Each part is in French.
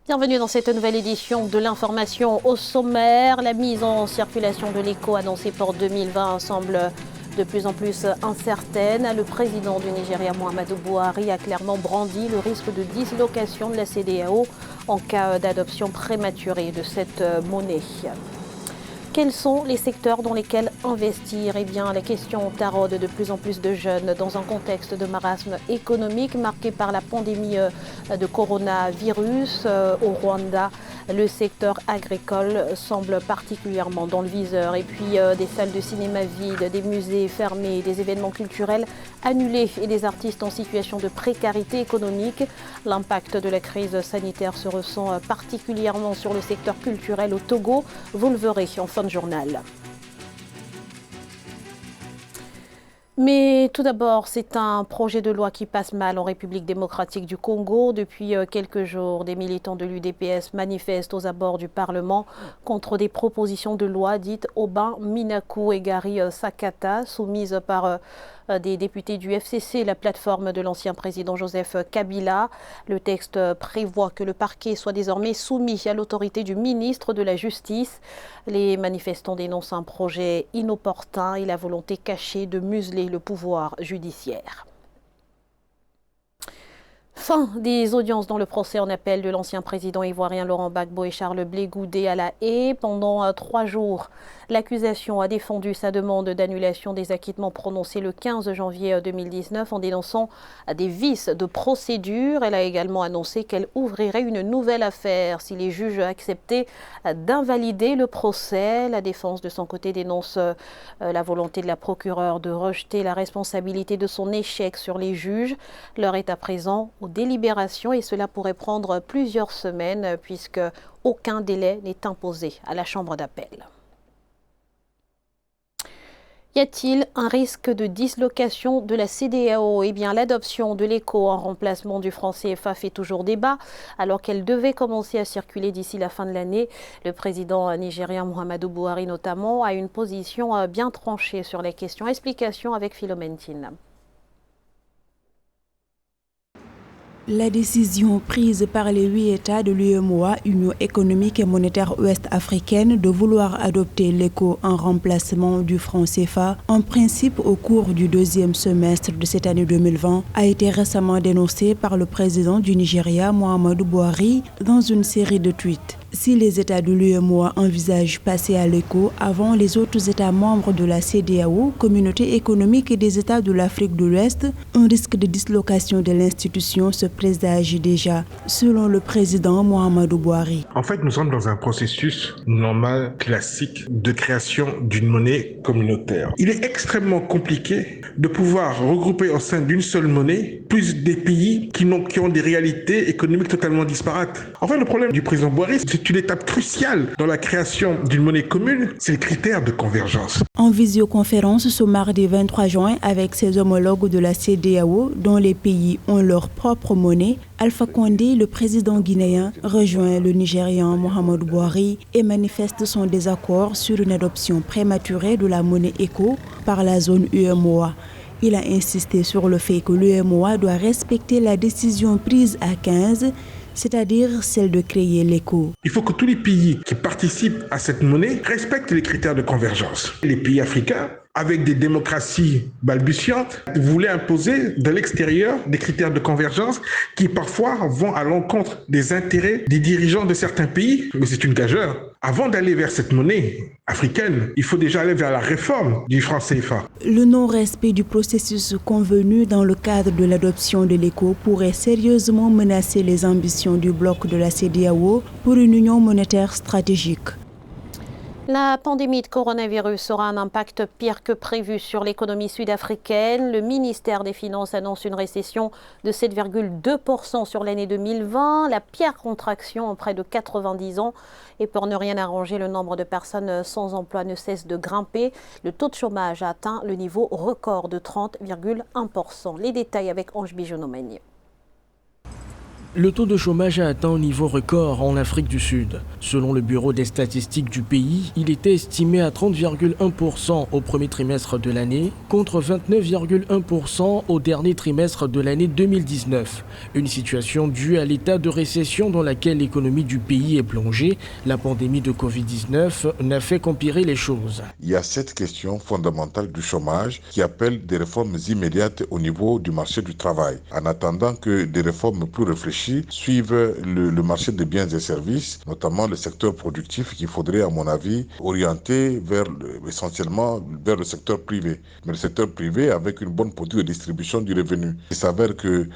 Bienvenue dans cette nouvelle édition de l'information au sommaire. La mise en circulation de l'éco annoncée pour 2020 semble de plus en plus incertaine. Le président du Nigeria, Muhammadu Buhari, a clairement brandi le risque de dislocation de la CEDEAO en cas d'adoption prématurée de cette monnaie. Quels sont les secteurs dans lesquels investir? Eh bien, la question taraude de plus en plus de jeunes dans un contexte de marasme économique marqué par la pandémie de coronavirus au Rwanda. Le secteur agricole semble particulièrement dans le viseur. Et puis, des salles de cinéma vides, des musées fermés, des événements culturels annulés et des artistes en situation de précarité économique. L'impact de la crise sanitaire se ressent particulièrement sur le secteur culturel au Togo. Vous le verrez en fin de journal. Mais tout d'abord, c'est un projet de loi qui passe mal en République démocratique du Congo. Depuis quelques jours, des militants de l'UDPS manifestent aux abords du Parlement contre des propositions de loi dites Aubin Minaku et Gary Sakata, soumises par des députés du FCC, la plateforme de l'ancien président Joseph Kabila. Le texte prévoit que le parquet soit désormais soumis à l'autorité du ministre de la Justice. Les manifestants dénoncent un projet inopportun et la volonté cachée de museler le pouvoir judiciaire. Fin des audiences dans le procès en appel de l'ancien président ivoirien Laurent Gbagbo et Charles Blé Goudé à La Haye. Pendant 3 jours, l'accusation a défendu sa demande d'annulation des acquittements prononcés le 15 janvier 2019 en dénonçant des vices de procédure. Elle a également annoncé qu'elle ouvrirait une nouvelle affaire si les juges acceptaient d'invalider le procès. La défense, de son côté, dénonce la volonté de la procureure de rejeter la responsabilité de son échec sur les juges. L'heure est à présent aux délibérations et cela pourrait prendre plusieurs semaines puisque aucun délai n'est imposé à la chambre d'appel. Y a-t-il un risque de dislocation de la CEDEAO? Eh bien, l'adoption de l'éco en remplacement du franc CFA fait toujours débat, alors qu'elle devait commencer à circuler d'ici la fin de l'année. Le président nigérien Muhammadu Buhari, notamment, a une position bien tranchée sur les questions. Explication avec Philomène Tine. La décision prise par les 8 États de l'UEMOA, Union économique et monétaire ouest-africaine, de vouloir adopter l'éco en remplacement du franc CFA, en principe au cours du 2e semestre de cette année 2020, a été récemment dénoncée par le président du Nigeria, Muhammadu Buhari, dans une série de tweets. Si les États de l'UEMOA envisagent passer à l'éco avant les autres États membres de la CEDEAO, Communauté économique et des États de l'Afrique de l'Ouest, un risque de dislocation de l'institution se présage déjà, selon le président Muhammadu Buhari. En fait, nous sommes dans un processus normal, classique, de création d'une monnaie communautaire. Il est extrêmement compliqué de pouvoir regrouper au sein d'une seule monnaie plus des pays qui ont des réalités économiques totalement disparates. En fait, le problème du président Buhari, c'est une étape cruciale dans la création d'une monnaie commune, c'est le critère de convergence. En visioconférence ce mardi 23 juin avec ses homologues de la CEDEAO, dont les pays ont leur propre monnaie, Alpha Condé, le président guinéen, rejoint le Nigérian Muhammadu Buhari et manifeste son désaccord sur une adoption prématurée de la monnaie éco par la zone UEMOA. Il a insisté sur le fait que l'UEMOA doit respecter la décision prise à 15, c'est-à-dire celle de créer l'éco. Il faut que tous les pays qui participent à cette monnaie respectent les critères de convergence. Les pays africains, avec des démocraties balbutiantes, voulaient imposer de l'extérieur des critères de convergence qui parfois vont à l'encontre des intérêts des dirigeants de certains pays. Mais c'est une gageure. Avant d'aller vers cette monnaie africaine, il faut déjà aller vers la réforme du franc CFA. Le non-respect du processus convenu dans le cadre de l'adoption de l'éco pourrait sérieusement menacer les ambitions du bloc de la CEDEAO pour une union monétaire stratégique. La pandémie de coronavirus aura un impact pire que prévu sur l'économie sud-africaine. Le ministère des Finances annonce une récession de 7,2% sur l'année 2020, la pire contraction en près de 90 ans. Et pour ne rien arranger, le nombre de personnes sans emploi ne cesse de grimper. Le taux de chômage a atteint le niveau record de 30,1%. Les détails avec Ange Bijonomègne. Le taux de chômage a atteint un niveau record en Afrique du Sud. Selon le Bureau des statistiques du pays, il était estimé à 30,1% au premier trimestre de l'année, contre 29,1% au dernier trimestre de l'année 2019. Une situation due à l'état de récession dans laquelle l'économie du pays est plongée. La pandémie de Covid-19 n'a fait qu'empirer les choses. Il y a cette question fondamentale du chômage qui appelle des réformes immédiates au niveau du marché du travail, en attendant que des réformes plus réfléchies suivent le marché des biens et services, notamment le secteur productif qu'il faudrait, à mon avis, orienter essentiellement vers le secteur privé. Mais le secteur privé avec une bonne politique de distribution du revenu. Il s'avère que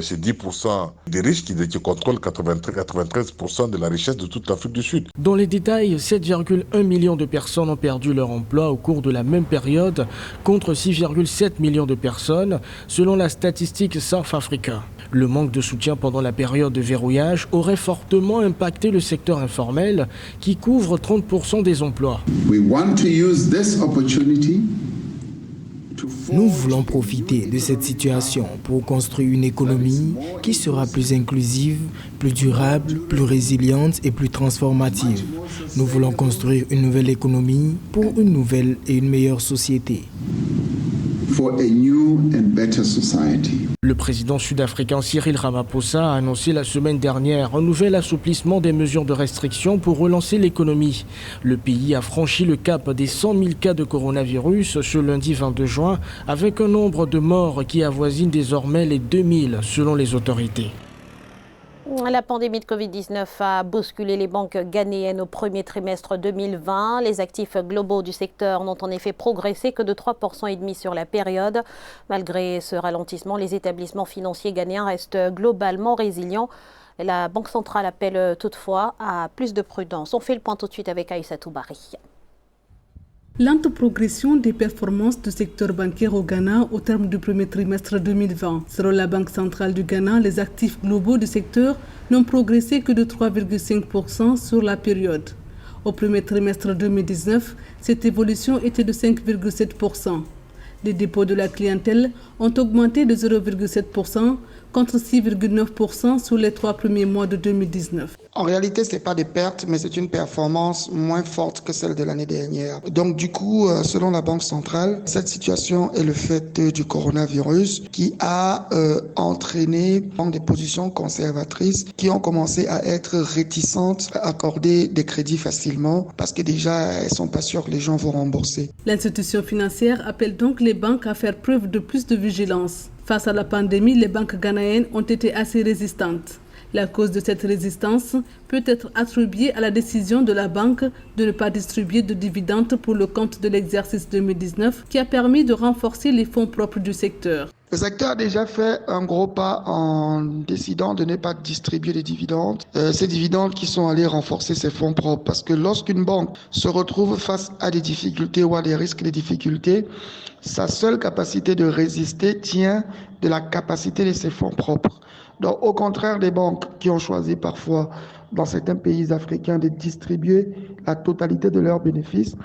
c'est 10% des riches qui contrôlent 93% de la richesse de toute l'Afrique du Sud. Dans les détails, 7,1 millions de personnes ont perdu leur emploi au cours de la même période, contre 6,7 millions de personnes, selon la statistique South Africa. Le manque de soutien pendant la période de verrouillage aurait fortement impacté le secteur informel qui couvre 30% des emplois. Nous voulons profiter de cette situation pour construire une économie qui sera plus inclusive, plus durable, plus résiliente et plus transformative. Nous voulons construire une nouvelle économie pour une nouvelle et une meilleure société. Le président sud-africain Cyril Ramaphosa a annoncé la semaine dernière un nouvel assouplissement des mesures de restriction pour relancer l'économie. Le pays a franchi le cap des 100 000 cas de coronavirus ce lundi 22 juin, avec un nombre de morts qui avoisine désormais les 2000 selon les autorités. La pandémie de Covid-19 a bousculé les banques ghanéennes au premier trimestre 2020. Les actifs globaux du secteur n'ont en effet progressé que de 3,5% sur la période. Malgré ce ralentissement, les établissements financiers ghanéens restent globalement résilients. La Banque centrale appelle toutefois à plus de prudence. On fait le point tout de suite avec Aïssatou Bari. Lente progression des performances du secteur bancaire au Ghana au terme du premier trimestre 2020. Selon la Banque centrale du Ghana, les actifs globaux du secteur n'ont progressé que de 3,5% sur la période. Au premier trimestre 2019, cette évolution était de 5,7%. Les dépôts de la clientèle ont augmenté de 0,7% contre 6,9% sur les 3 premiers mois de 2019. En réalité, ce n'est pas des pertes, mais c'est une performance moins forte que celle de l'année dernière. Donc du coup, selon la Banque centrale, cette situation est le fait du coronavirus qui a entraîné des positions conservatrices qui ont commencé à être réticentes à accorder des crédits facilement parce que déjà, elles ne sont pas sûres que les gens vont rembourser. L'institution financière appelle donc les banques à faire preuve de plus de vigilance. Face à la pandémie, les banques ghanéennes ont été assez résistantes. La cause de cette résistance peut être attribuée à la décision de la banque de ne pas distribuer de dividendes pour le compte de l'exercice 2019 qui a permis de renforcer les fonds propres du secteur. Le secteur a déjà fait un gros pas en décidant de ne pas distribuer des dividendes. Ces dividendes qui sont allés renforcer ses fonds propres. Parce que lorsqu'une banque se retrouve face à des difficultés ou à des risques, des difficultés, sa seule capacité de résister tient de la capacité de ses fonds propres. Donc, au contraire des banques qui ont choisi parfois, dans certains pays africains, de distribuer la totalité de leurs bénéfices,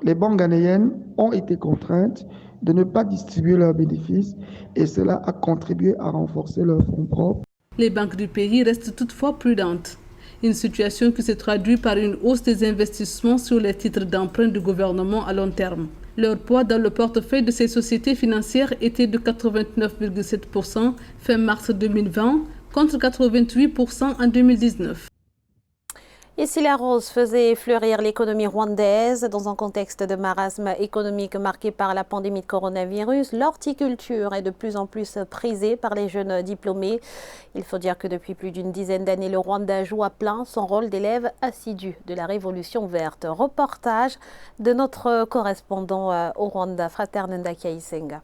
les banques ghanéennes ont été contraintes de ne pas distribuer leurs bénéfices et cela a contribué à renforcer leurs fonds propres. Les banques du pays restent toutefois prudentes. Une situation qui se traduit par une hausse des investissements sur les titres d'emprunt du gouvernement à long terme. Leur poids dans le portefeuille de ces sociétés financières était de 89,7% fin mars 2020 contre 88% en 2019. Et si la rose faisait fleurir l'économie rwandaise dans un contexte de marasme économique marqué par la pandémie de coronavirus, l'horticulture est de plus en plus prisée par les jeunes diplômés. Il faut dire que depuis plus d'une dizaine d'années, le Rwanda joue à plein son rôle d'élève assidu de la Révolution verte. Reportage de notre correspondant au Rwanda, Fraternenda Kaisenga.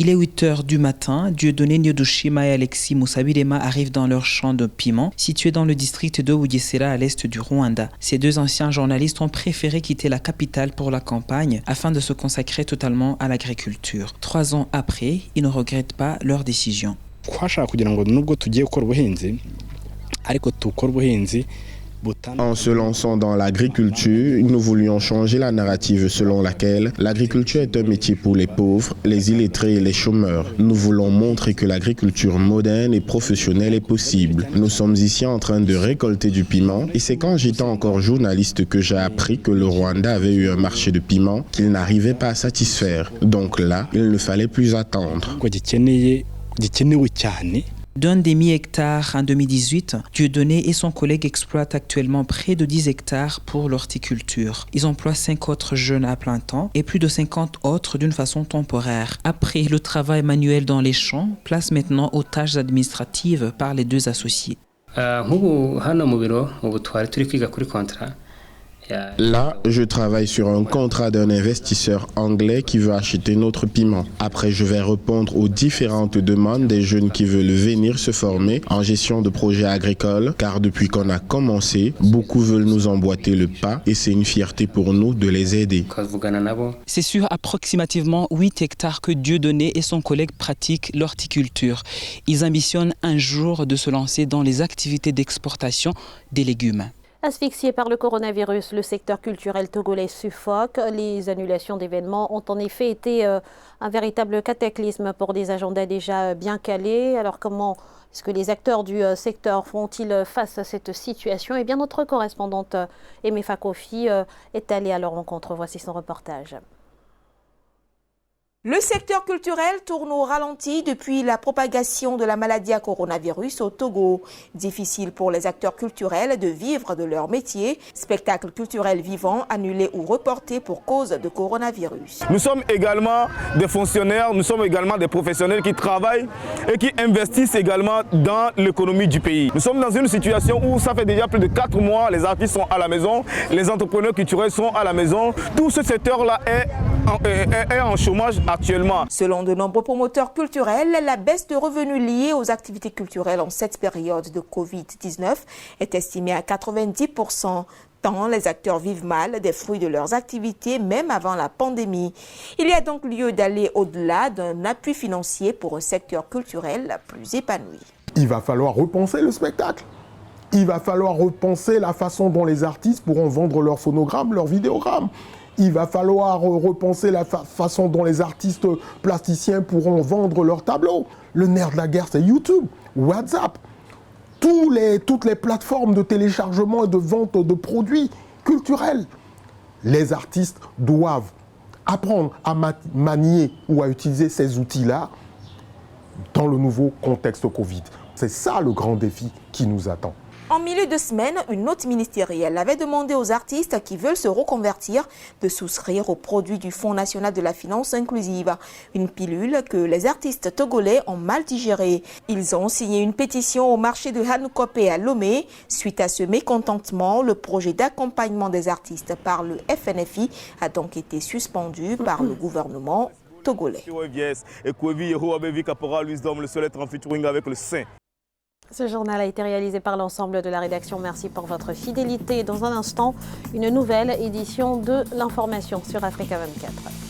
Il est 8h du matin, Dieudonné Nyodushima et Alexis Moussabirema arrivent dans leur champ de piment, situé dans le district de Bugesera à l'est du Rwanda. Ces deux anciens journalistes ont préféré quitter la capitale pour la campagne afin de se consacrer totalement à l'agriculture. 3 ans après, ils ne regrettent pas leur décision. En se lançant dans l'agriculture, nous voulions changer la narrative selon laquelle l'agriculture est un métier pour les pauvres, les illettrés et les chômeurs. Nous voulons montrer que l'agriculture moderne et professionnelle est possible. Nous sommes ici en train de récolter du piment et c'est quand j'étais encore journaliste que j'ai appris que le Rwanda avait eu un marché de piment qu'il n'arrivait pas à satisfaire. Donc là, il ne fallait plus attendre. D'un demi-hectare en 2018, Dieudonné et son collègue exploitent actuellement près de 10 hectares pour l'horticulture. Ils emploient 5 autres jeunes à plein temps et plus de 50 autres d'une façon temporaire. Après le travail manuel dans les champs, place maintenant aux tâches administratives par les deux associés. Là, je travaille sur un contrat d'un investisseur anglais qui veut acheter notre piment. Après, je vais répondre aux différentes demandes des jeunes qui veulent venir se former en gestion de projets agricoles, car depuis qu'on a commencé, beaucoup veulent nous emboîter le pas et c'est une fierté pour nous de les aider. C'est sur approximativement 8 hectares que Dieudonné et son collègue pratiquent l'horticulture. Ils ambitionnent un jour de se lancer dans les activités d'exportation des légumes. Asphyxié par le coronavirus, le secteur culturel togolais suffoque. Les annulations d'événements ont en effet été un véritable cataclysme pour des agendas déjà bien calés. Alors comment est-ce que les acteurs du secteur font-ils face à cette situation? Eh bien, notre correspondante Aimé Fakofi est allée à leur rencontre. Voici son reportage. Le secteur culturel tourne au ralenti depuis la propagation de la maladie à coronavirus au Togo. Difficile pour les acteurs culturels de vivre de leur métier. Spectacles culturels vivants annulés ou reportés pour cause de coronavirus. Nous sommes également des fonctionnaires, nous sommes également des professionnels qui travaillent et qui investissent également dans l'économie du pays. Nous sommes dans une situation où ça fait déjà plus de 4 mois, les artistes sont à la maison, les entrepreneurs culturels sont à la maison. Tout ce secteur-là est en chômage actuellement. Selon de nombreux promoteurs culturels, la baisse de revenus liée aux activités culturelles en cette période de Covid-19 est estimée à 90%. Tant les acteurs vivent mal des fruits de leurs activités, même avant la pandémie. Il y a donc lieu d'aller au-delà d'un appui financier pour un secteur culturel plus épanoui. Il va falloir repenser le spectacle. Il va falloir repenser la façon dont les artistes pourront vendre leurs phonogrammes, leurs vidéogrammes. Il va falloir repenser la façon dont les artistes plasticiens pourront vendre leurs tableaux. Le nerf de la guerre, c'est YouTube, WhatsApp, toutes les plateformes de téléchargement et de vente de produits culturels. Les artistes doivent apprendre à manier ou à utiliser ces outils-là dans le nouveau contexte Covid. C'est ça le grand défi qui nous attend. En milieu de semaine, une note ministérielle avait demandé aux artistes qui veulent se reconvertir de souscrire aux produits du Fonds national de la finance inclusive. Une pilule que les artistes togolais ont mal digérée. Ils ont signé une pétition au marché de Hanukopé à Lomé. Suite à ce mécontentement, le projet d'accompagnement des artistes par le FNFI a donc été suspendu par le gouvernement togolais. Ce journal a été réalisé par l'ensemble de la rédaction. Merci pour votre fidélité. Dans un instant, une nouvelle édition de l'information sur Africa 24.